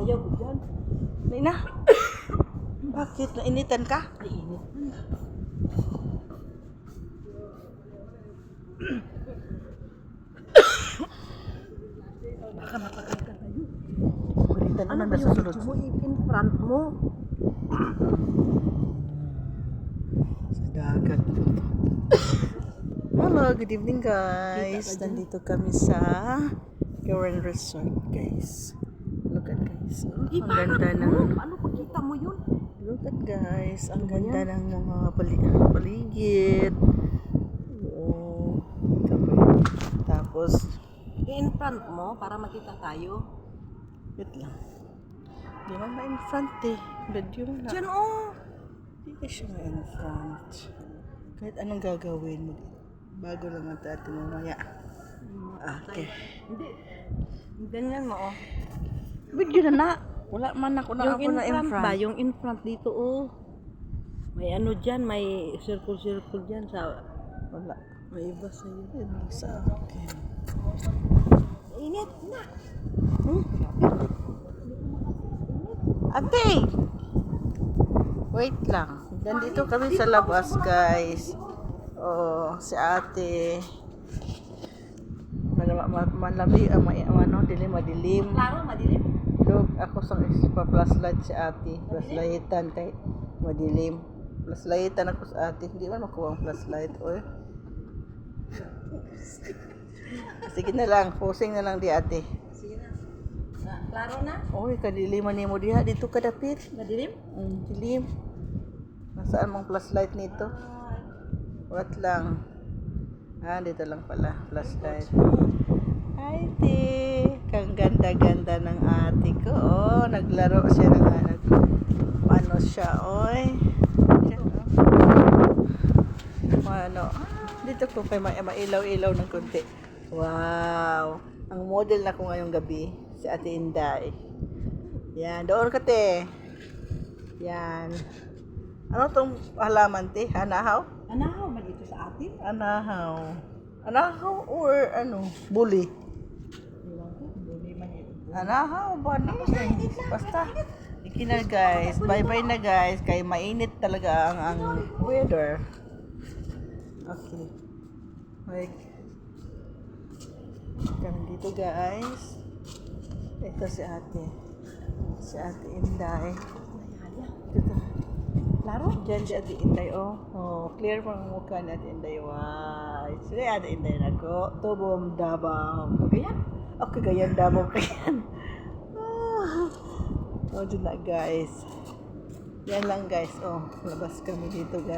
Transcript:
ayaw ko dyan. Nina? Bakit? Nainitan ka? Ay, init. Baka matagal ka tayo. Kulitan Ano naman ba na yung susunod. video mo? In front mo. Sa dagat. Hello, good evening guys. Nandito kami sa Karen Resort guys. Look at guys. Ang ganda ng... Ano pagkita mo yun? Look at guys. Ang Ano ba ganda yan? ng mga paligid. Oo. Tapos, In front mo para makita tayo. wait lang. Di man na in front eh. Video mo na. Diyan oh. Hindi ka siya in front. Kahit anong gagawin mo. Bago lang ang tatin mamaya. Okay. Hindi. Ganyan mo oh. Video na na. Wala man ako na Yung ako na in front. ba? Yung in front dito oh. May ano dyan, may circle-circle dyan sa... Wala. May iba sa'yo din. Sa akin. Init na. Hmm? Ate! Wait lang. Nandito kami sa labas, guys. Oh, si ate. Malamig, madilim. Klaro, madilim. Look, ako sa flashlight si ate. Flashlightan kay madilim. Flashlightan ako sa ate. Hindi man makuha ang flashlight. Oy. Sige na lang. Posing na lang di ate. Sige na. Klaro na? Oy, kadiliman ni mo diha. Dito kadapit. Madilim? Dilim. Nasaan mong flashlight nito? What lang? Ah, dito lang pala. Flashlight. Hi, te. Kang ganda-ganda ng ate ko. Oh, naglaro siya ng anak. Ano siya, oy? Ano? Dito ko pa mailaw-ilaw ng konti. Wow. Ang model na ko ngayong gabi, si Ate Inday. Yan, doon ka te. Yan. Ano tong halaman te? Anahaw? Anahaw ba dito sa atin? Anahaw. Anahaw or ano? Buli? Buli man yun. Anahaw ba ni? Basta. Iki na guys. Bye-bye na guys. Kay mainit talaga ang weather. Okay. Like, kami dito guys. Ito si ate. Si ate Inday. Dito. Klaro? Diyan si ate Inday, oh. Oh, clear pang mukha ni ate Inday. Wow. Sige ate Inday na ko. Tubom Davao. Ganyan? Okay, ganyan Davao kayan. Oh, dyan na guys. Yan lang guys. Oh, labas kami dito guys.